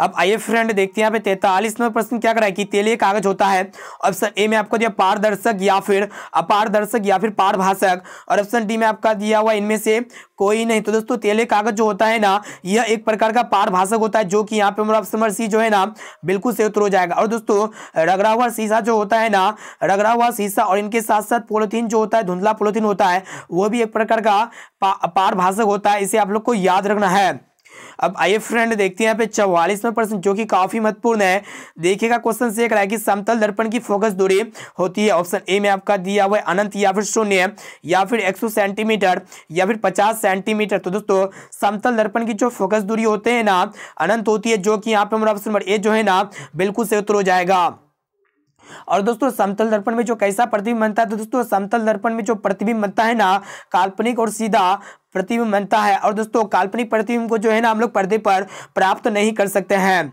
अब आइए फ्रेंड देखते हैं यहाँ पे 43 नंबर प्रश्न क्या कराए कि तेलीय कागज होता है। ऑप्शन ए में आपको दिया पारदर्शक, या फिर अपारदर्शक, या फिर पारभाषक, और ऑप्शन डी में आपका दिया हुआ इनमें से कोई नहीं। तो दोस्तों तेलीय कागज जो होता है ना, यह एक प्रकार का पारभाषक होता है, जो कि यहाँ पे हमारा ऑप्शन नंबर सी जो है ना बिल्कुल सही उत्तर हो जाएगा। और दोस्तों रगड़ा हुआ शीशा जो होता है ना, रगड़ा हुआ शीशा और इनके साथ साथ पॉलिथीन जो होता है, धुंधला पॉलिथीन होता है, वो भी एक प्रकार का पारभाषक होता है। इसे आप लोग को याद रखना है। अब आइए फ्रेंड देखते हैं यहाँ पे 44वां प्रश्न जो कि काफी महत्वपूर्ण है। देखिएगा क्वेश्चन से कराया कि समतल दर्पण की फोकस दूरी होती है। ऑप्शन ए में आपका दिया हुआ है अनंत, या फिर शून्य, या फिर 100 सेंटीमीटर, या फिर 50 सेंटीमीटर। तो दोस्तों समतल दर्पण की जो फोकस दूरी होते हैं ना अनंत होती है, जो कि यहाँ पे हमारा ऑप्शन नंबर ए जो है ना बिल्कुल सही उत्तर हो जाएगा। और दोस्तों समतल दर्पण में जो कैसा प्रतिबिंब बनता है, तो दोस्तों समतल दर्पण में जो प्रतिबिंब बनता है ना, काल्पनिक और सीधा प्रतिबिंब बनता है। और दोस्तों काल्पनिक प्रतिबिंब को जो है ना हम लोग पर्दे पर प्राप्त नहीं कर सकते हैं।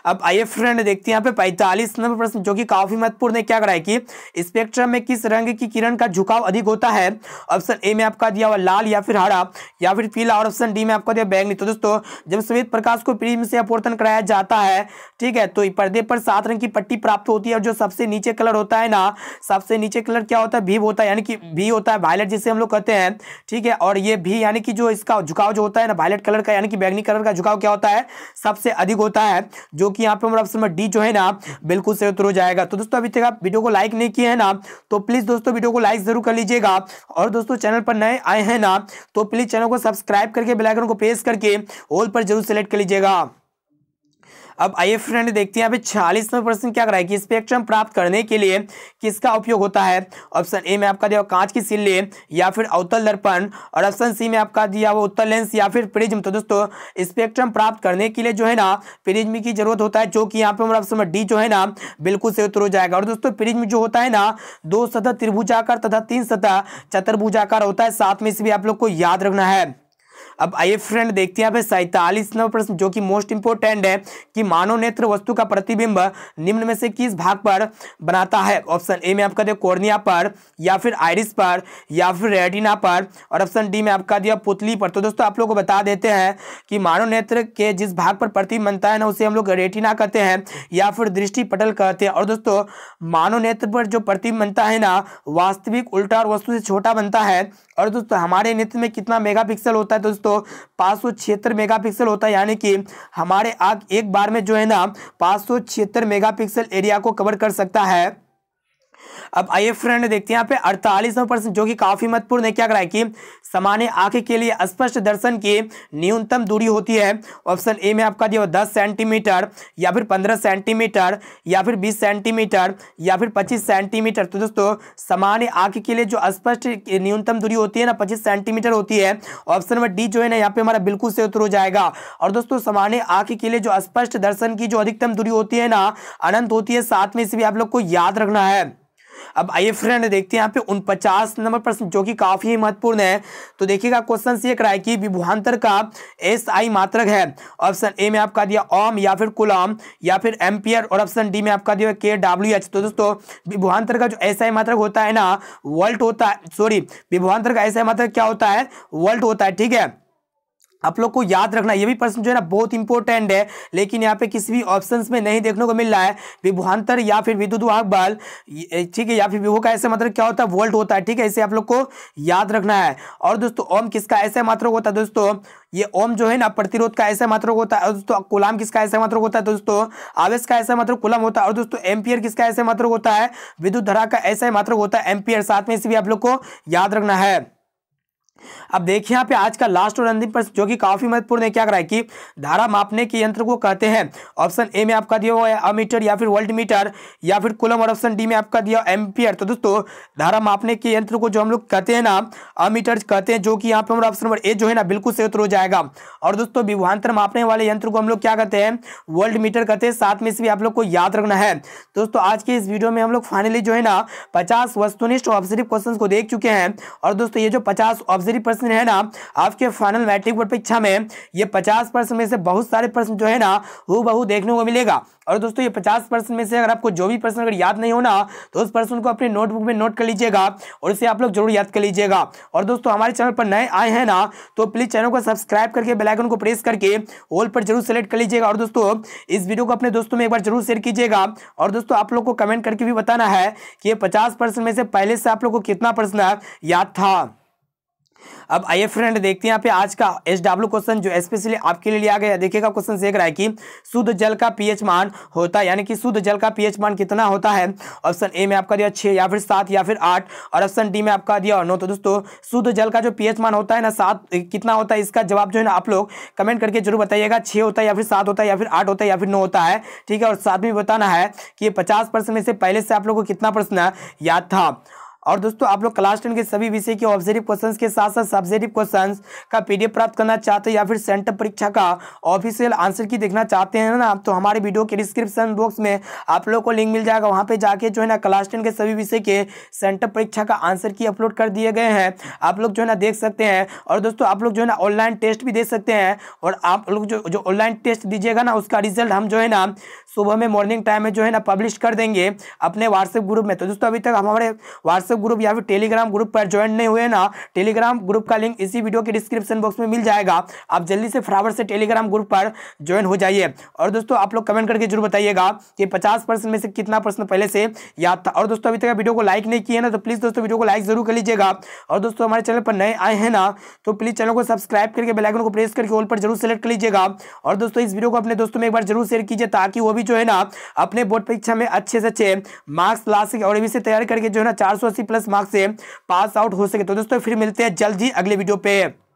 अब आइए फ्रेंड देखते हैं यहाँ पे 45 नंबर प्रश्न जो कि काफी महत्वपूर्ण है। क्या कराए कि स्पेक्ट्रम में किस रंग की किरण का झुकाव अधिक होता है। ऑप्शन ए में आपका दिया हुआ लाल, या फिर हरा, या फिर पीला, और ऑप्शन डी में आपका दिया बैंगनी। तो दोस्तों जब श्वेत प्रकाश को प्रिज्म से अपवर्तन कराया जाता है, ठीक है, तो पर्दे पर 7 रंग की पट्टी प्राप्त होती है। और जो सबसे नीचे कलर होता है ना, सबसे नीचे कलर क्या होता है, भी होता है, यानी कि भी होता है वायलेट जिसे हम लोग कहते हैं, ठीक है। और ये भी यानी कि जो इसका झुकाव जो होता है ना वायलेट कलर का, यानी कि बैंगनी कलर का झुकाव क्या होता है, सबसे अधिक होता है, जो कि यहाँ पे हमारा ऑप्शन नंबर डी जो है ना बिल्कुल सही उत्तर हो जाएगा। तो दोस्तों अभी तक आप वीडियो को लाइक नहीं किए हैं ना, तो प्लीज दोस्तों वीडियो को लाइक जरूर कर लीजिएगा। और दोस्तों चैनल पर नए आए हैं ना, तो प्लीज चैनल को सब्सक्राइब करके बेल आइकन को प्रेस करके ऑल पर जरूर सेलेक्ट कर लीजिएगा। अब आइए फ्रेंड देखते हैं यहाँ पे 46वां प्रश्न क्या कराए कि स्पेक्ट्रम प्राप्त करने के लिए किसका उपयोग होता है। ऑप्शन ए में आपका दिया कांच की सिल्ली, या फिर अवतल दर्पण, और ऑप्शन सी में आपका दिया हुआ उत्तल लेंस, या फिर प्रिज्म। तो दोस्तों स्पेक्ट्रम प्राप्त करने के लिए जो है ना प्रिज्म की जरूरत होता है, जो कि यहाँ पे हमारा ऑप्शन नंबर डी जो है ना बिल्कुल सही उत्तर हो जाएगा। और दोस्तों प्रिज्म जो होता है ना 2 सतह त्रिभुजाकार तथा 3 सतह चतुर्भुजाकार होता है, साथ में इसे भी आप लोग को याद रखना है। अब आइए फ्रेंड देखते हैं यहाँ पे 47वां प्रश्न जो कि मोस्ट इंपोर्टेंट है कि मानव नेत्र वस्तु का प्रतिबिंब निम्न में से किस भाग पर बनाता है। ऑप्शन ए में आपका दिया कॉर्निया पर, या फिर आइरिस पर, या फिर रेटिना पर, और ऑप्शन डी में आपका दिया पुतली पर। तो दोस्तों आप लोग को बता देते हैं कि मानव नेत्र के जिस भाग पर प्रतिबिंब बनता है ना, उसे हम लोग रेटिना कहते हैं, या फिर दृष्टि पटल कहते हैं। और दोस्तों मानव नेत्र पर जो प्रतिबिंब बनता है ना, वास्तविक उल्टा और वस्तु से छोटा बनता है। और दोस्तों हमारे नेत्र में कितना मेगापिक्सल होता है, दोस्तों 576 मेगापिक्सल होता है, यानी कि हमारे आंख एक बार में जो है ना 576 मेगापिक्सल एरिया को कवर कर सकता है। अब आइए फ्रेंड देखते हैं यहाँ पे 48वां प्रश्न जो कि काफी महत्वपूर्ण है। क्या करा है कि सामान्य आंख के लिए स्पष्ट दर्शन की न्यूनतम दूरी होती है। ऑप्शन ए में आपका दिया 10 सेंटीमीटर या फिर 15 सेंटीमीटर या फिर 20 सेंटीमीटर या फिर 25 सेंटीमीटर। तो दोस्तों सामान्य आंख के लिए जो स्पष्ट न्यूनतम दूरी होती है ना 25 सेंटीमीटर होती है। ऑप्शन नंबर डी जो है ना यहाँ पे हमारा बिल्कुल सही उत्तर हो जाएगा। और दोस्तों सामान्य आंख के लिए जो स्पष्ट दर्शन की जो अधिकतम दूरी होती है ना अनंत होती है। साथ में इसे भी आप लोग को याद रखना है। अब आइए फ्रेंड देखते हैं यहाँ पे 49 नंबर प्रश्न जो कि काफी महत्वपूर्ण है। तो देखिएगा क्वेश्चन ये करा है कि विभवांतर का एसआई मात्रक है। ऑप्शन ए में आपका दिया ओम या फिर कूलम या फिर एम्पियर और ऑप्शन डी में आपका दिया kWh। तो दोस्तों विभवांतर का जो एसआई मात्रक होता है ना वोल्ट होता है। सॉरी, विभवांतर का एसआई मात्रक क्या होता है? वोल्ट होता है। ठीक है, आप लोग को याद रखना। ये भी प्रश्न जो है ना बहुत इंपॉर्टेंट है, लेकिन यहाँ पे किसी भी ऑप्शंस में नहीं देखने को मिल रहा है। विभवांतर या फिर विद्युत वाहक बल, ठीक है, या फिर विभव का ऐसा मतलब क्या होता है? वोल्ट होता है। ठीक है, इसे आप लोग को याद रखना है। और दोस्तों ओम किसका ऐसा मात्रक होता है? दोस्तों ये ओम जो है ना प्रतिरोध का ऐसा मात्रक होता है। और दोस्तों कूलम किसका ऐसा मात्रक होता है? दोस्तों आवेश का ऐसा मात्रक कूलम होता है। और दोस्तों एम्पियर किसका ऐसा मात्रक होता है? विद्युत धारा का ऐसा मात्रक होता है एम्पियर। साथ में इसे भी आप लोग को याद रखना है। अब देखिए यहाँ पे आज का लास्ट और अंतिम प्रश्न जो कि काफी महत्वपूर्ण है। क्या करा है कि धारा मापने के यंत्र को कहते हैं। ऑप्शन ए में आपका दिया हुआ है अमीटर या फिर वोल्ट मीटर या फिर कूलम और ऑप्शन डी में आपका दिया एम्पियर। तो दोस्तों धारा मापने के यंत्र को जो हम लोग कहते हैं ना अमीटर कहते हैं, जो कि यहाँ पे हमारा ऑप्शन नंबर ए जो है ना बिल्कुल सही उत्तर हो जाएगा। और दोस्तों विभवांतर मापने वाले यंत्र को हम लोग क्या कहते हैं? वोल्ट मीटर कहते हैं। साथ में इसे भी आप लोग को याद रखना है। दोस्तों आज के इस वीडियो में हम लोग फाइनली जो है ना 50 वस्तुनिष्ठ ऑब्जेक्टिव क्वेश्चन को देख चुके हैं। और दोस्तों ये जो 50 ऑब्जेक्टिव प्रश्न है ना आपके फाइनल मैट्रिक बोर्ड परीक्षा में ये 50 प्रश्न में से बहुत सारे प्रश्न जो है ना हूबहू देखने को मिलेगा। और दोस्तों ये 50 प्रश्न में से अगर आपको जो भी प्रश्न अगर याद नहीं होना तो उस प्रश्न को अपने नोटबुक में नोट कर लीजिएगा और इसे आप लोग जरूर याद कर लीजिएगा। और दोस्तों हमारे चैनल पर नए आए हैं ना तो प्लीज चैनल को सब्सक्राइब करके बेल आइकन को प्रेस करके ऑल पर जरूर सेलेक्ट कर लीजिएगा। और दोस्तों इस वीडियो को अपने दोस्तों में एक बार जरूर शेयर कीजिएगा। और दोस्तों आप लोग को कमेंट करके भी बताना है कि ये 50 प्रश्न में से पहले से आप लोग को कितना प्रश्न याद था। अब आइए फ्रेंड देखते हैं यहाँ पे आज का SW क्वेश्चन जो स्पेशली आपके लिए लिया गया है। देखिएगा क्वेश्चन देख रहा है कि शुद्ध जल का पीएच मान होता है, यानी कि शुद्ध जल का पीएच मान कितना होता है। ऑप्शन ए में आपका दिया 6 या फिर 7 या फिर 8 और ऑप्शन डी में आपका दिया 9। तो दोस्तों शुद्ध जल का जो पीएच मान होता है ना 7 कितना होता है, इसका जवाब जो है ना आप लोग कमेंट करके जरूर बताइएगा। 6 होता है या फिर 7 होता है या फिर 8 होता है या फिर 9 होता है। ठीक है, और साथ में बताना है कि ये 50 प्रश्न में से पहले से आप लोग को कितना प्रश्न याद था। और दोस्तों आप लोग क्लास 10 के सभी विषय के ऑब्जेक्टिव क्वेश्चंस के साथ साथ सब्जेक्टिव क्वेश्चंस का पीडीएफ प्राप्त करना चाहते हैं या फिर सेंटर परीक्षा का ऑफिशियल आंसर की देखना चाहते हैं ना, तो हमारे वीडियो के डिस्क्रिप्शन बॉक्स में आप लोग को लिंक मिल जाएगा। वहां पे जाके जो है ना क्लास 10 के सभी विषय के सेंटर परीक्षा का आंसर की अपलोड कर दिए गए हैं, आप लोग जो है ना देख सकते हैं। और दोस्तों आप लोग जो है ना ऑनलाइन टेस्ट भी दे सकते हैं। और आप लोग जो ऑनलाइन टेस्ट दीजिएगा ना उसका रिजल्ट हम जो है ना सुबह में मॉर्निंग टाइम में जो है ना पब्लिश कर देंगे अपने व्हाट्सएप ग्रुप में। तो दोस्तों अभी तक हमारे व्हाट्सएप ग्रुप या फिर टेलीग्राम ग्रुप पर ज्वाइन नहीं हुए ना, टेलीग्राम ग्रुप का लिंक इसी वीडियो के डिस्क्रिप्शन बॉक्स में मिल जाएगा। आप जल्दी से फटाफट से टेलीग्राम ग्रुप पर ज्वाइन हो जाइए। और दोस्तों आप लोग कमेंट करके जरूर बताइएगा कि 50% में से कितना प्रश्न पहले से याद था। और दोस्तों अभी तक वीडियो को लाइक नहीं किया ना तो प्लीज दोस्तों वीडियो को लाइक जरूर कर लीजिएगा। और दोस्तों हमारे चैनल पर नए आए हैं ना तो प्लीज चैनल को सब्सक्राइब करके बेल आइकन को प्रेस करके ऑल पर जरूर सेलेक्ट कर लीजिएगा। और दोस्तों इस वीडियो को अपने दोस्तों में एक बार जरूर शेयर कीजिए ताकि वो भी जो है ना अपने बोर्ड परीक्षा में अच्छे से अच्छे मार्क्स ला सके और इसे तैयार करके जो है ना 480 प्लस मार्क्स से पास आउट हो सके। तो दोस्तों फिर मिलते हैं जल्द ही अगले वीडियो पे।